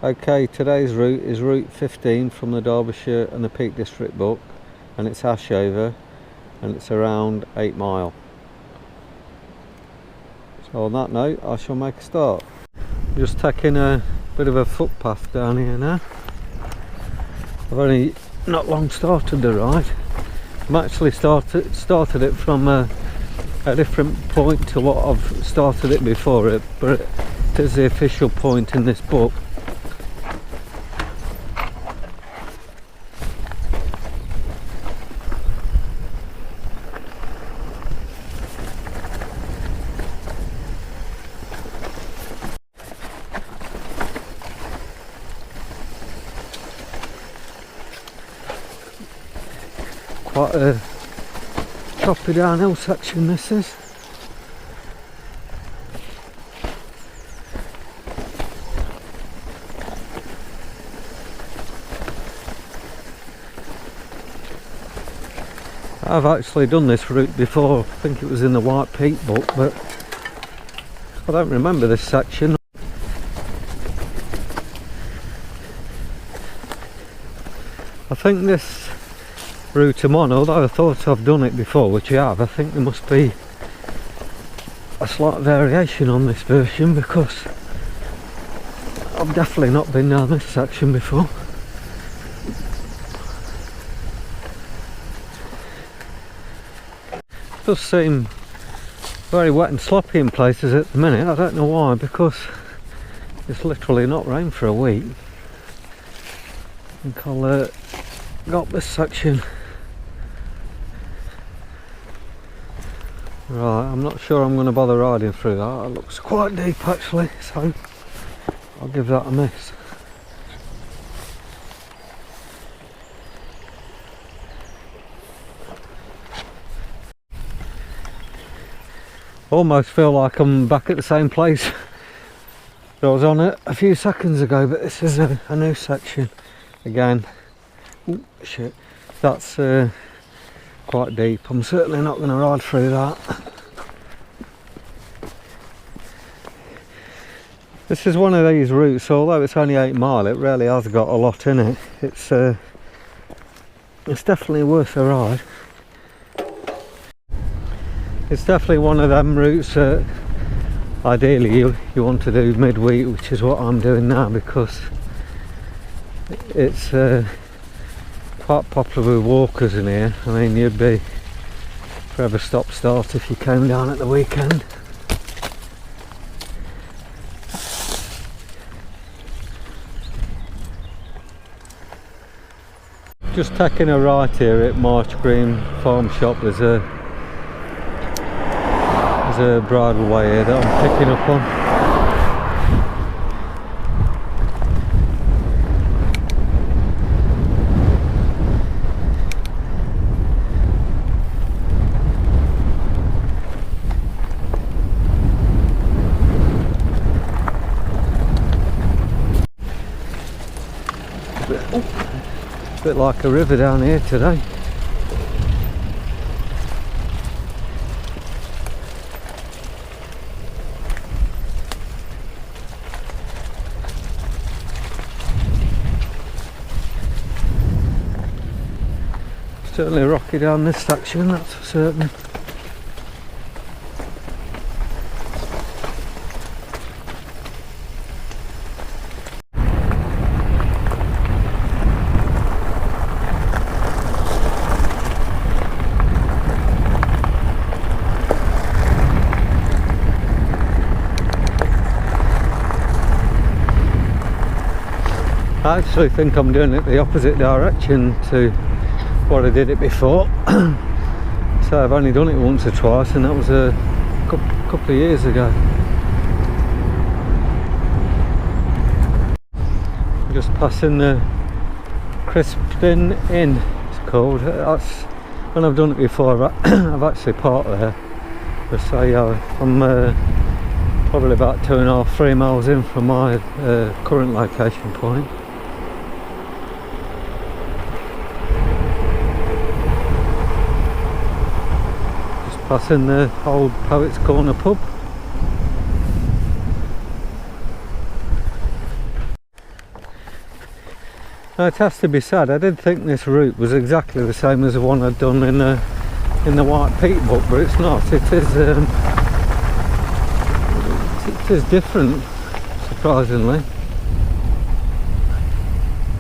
Okay, today's route is route 15 from the Derbyshire and the Peak District book, and it's Ashover, and it's around 8 mile. So on that note, I shall make a start. Just taking a bit of a footpath down here now. I've only not long started the ride. I've actually started it from a different point to what I've started it before it, but it is the official point in this book. Quite a choppy downhill section this is. I've actually done this route before. I think it was in the White Peak book, but I don't remember this section. I think this route I'm on, although I thought I've done it before, which I have, I think there must be a slight variation on this version, because I've definitely not been down this section before. It does seem very wet and sloppy in places at the minute. I don't know why, because it's literally not rained for a week. I think I'll go up this section. Right, I'm not sure I'm going to bother riding through that. It looks quite deep actually, so I'll give that a miss. Almost feel like I'm back at the same place that I was on a few seconds ago, but this is a new section again. Ooh, shit, that's quite deep. I'm certainly not going to ride through that. This is one of these routes, although it's only 8 mile, it really has got a lot in it. It's definitely worth a ride. It's definitely one of them routes that ideally you want to do midweek, which is what I'm doing now, because it's quite popular with walkers in here. I mean, you'd be forever stop start if you came down at the weekend. Just taking a right here at March Green Farm Shop. There's a bridleway here that I'm picking up on. A bit like a river down here today. Certainly rocky down this section, that's for certain. I actually think I'm doing it the opposite direction to what I did it before. So I've only done it once or twice, and that was a couple of years ago. Just passing the Crispin Inn, it's called. That's when I've done it before. I've actually parked there. But say I'm probably about 2.5–3 miles in from my current location point. Passing the old Poets Corner pub. Now, it has to be said, I did think this route was exactly the same as the one I'd done in the White Peak book, but it's not. It is different, surprisingly.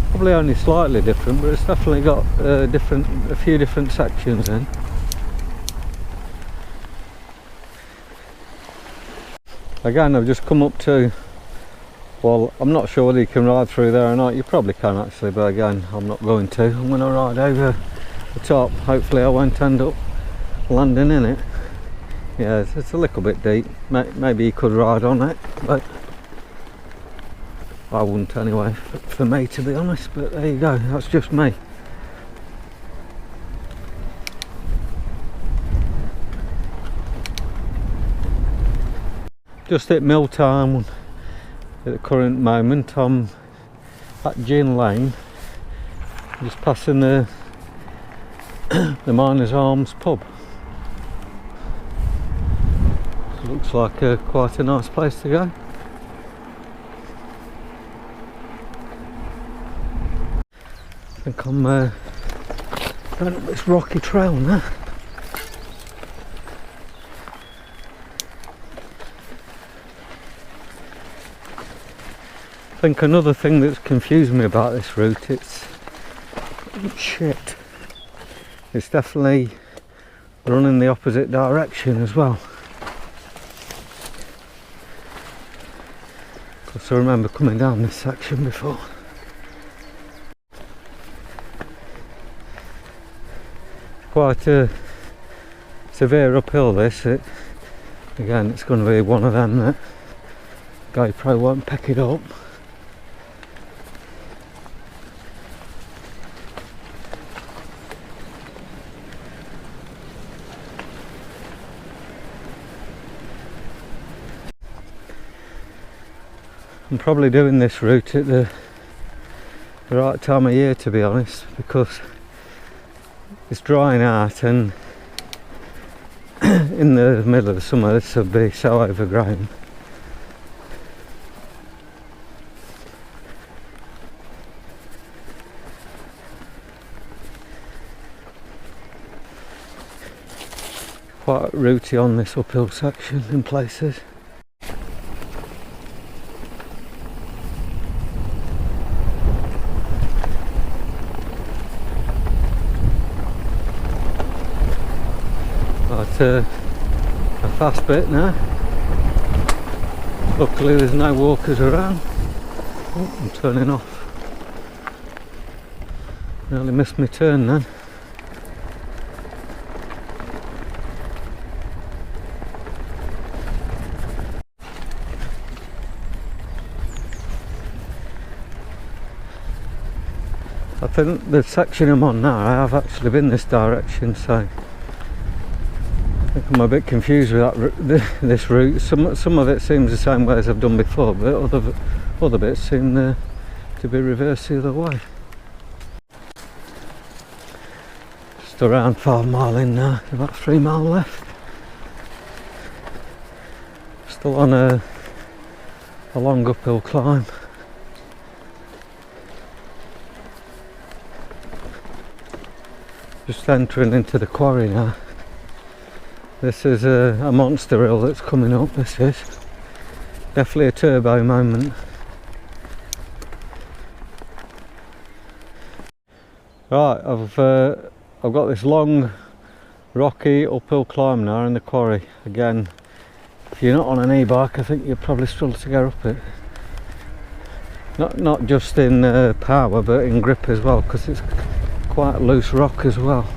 Probably only slightly different, but it's definitely got a few different sections in. Again, I've just come up to, well, I'm not sure whether you can ride through there or not. You probably can actually, but again, I'm not going to. I'm going to ride over the top. Hopefully I won't end up landing in it. Yeah, it's a little bit deep. Maybe you could ride on it, but I wouldn't anyway, for me, to be honest. But there you go, that's just me. Just at mill time at the current moment. I'm at Gin Lane, just passing the Miners Arms pub. It looks like quite a nice place to go. I think I'm going up this rocky trail now. I think another thing that's confused me about this route, it's definitely running the opposite direction as well. Because I remember coming down this section before. Quite a severe uphill this. Again, it's going to be one of them that GoPro won't pick it up. I'm probably doing this route at the right time of year, to be honest, because it's drying out, and in the middle of the summer this will be so overgrown. Quite rooty on this uphill section in places. A fast bit now. Luckily there's no walkers around. Oh, I'm turning off. Nearly missed my turn then. I think the section I'm on now, I have actually been this direction, so I think I'm a bit confused with this route. Some of it seems the same way as I've done before, but other bits seem to be reversed the other way. Just around 5 mile in now, about 3 mile left. Still on a long uphill climb. Just entering into the quarry now. This is a monster hill that's coming up. This is definitely a turbo moment. Right, I've got this long rocky uphill climb now in the quarry. Again, if you're not on an e-bike, I think you'll probably struggle to get up it. Not just in power, but in grip as well, because it's quite loose rock as well.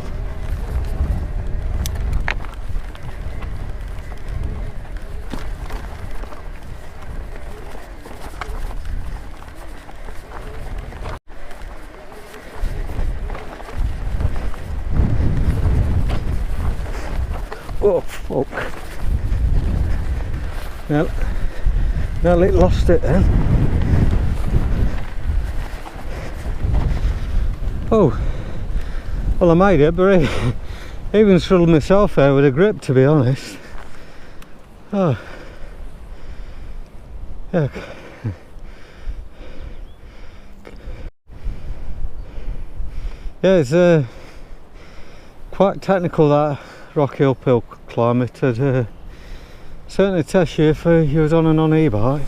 Oh fuck. Nearly lost it then. Oh, well I made it, but I even struggled myself there with a grip, to be honest. Oh. Yeah. Yeah, it's quite technical, that rocky uphill climb. It'd certainly test you if you was on an e-bike.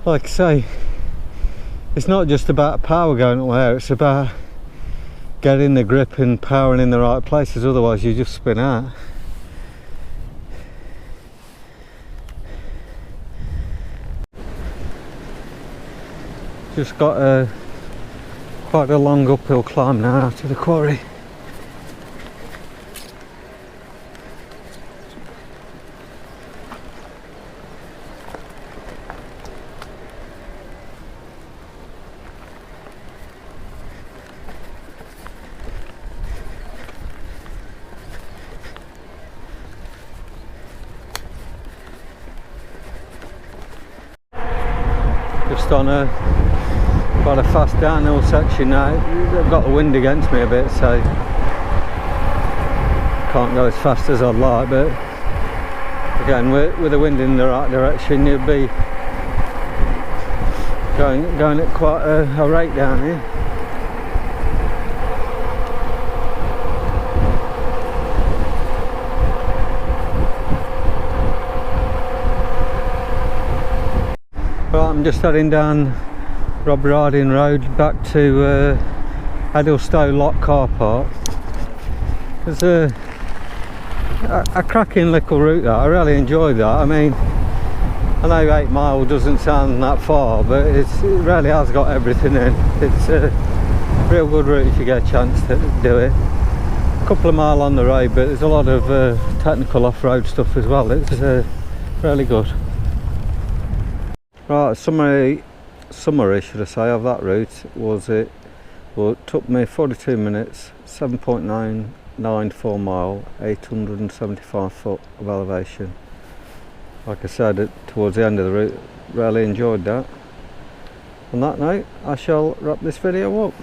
Like I say, it's not just about power going up there, it's about getting the grip and powering in the right places, otherwise you just spin out. Just got quite a long uphill climb now to the quarry. Just on quite a fast downhill section now. I've got the wind against me a bit, so can't go as fast as I'd like, but again, with the wind in the right direction, you'd be going at quite a rate down here. Well, I'm just heading down Rob Riding Road back to Eddlestowe Lock car park. There's a cracking little route that I really enjoyed that. I mean, I know 8 mile doesn't sound that far, but it really has got everything in. It's a real good route if you get a chance to do it. A couple of mile on the road, but there's a lot of technical off-road stuff as well. It's really good. Right, summary should I say of that route was it took me 42 minutes, 7.994 mile, 875 foot of elevation. Like I said, towards the end of the route, really enjoyed that. On that note, I shall wrap this video up.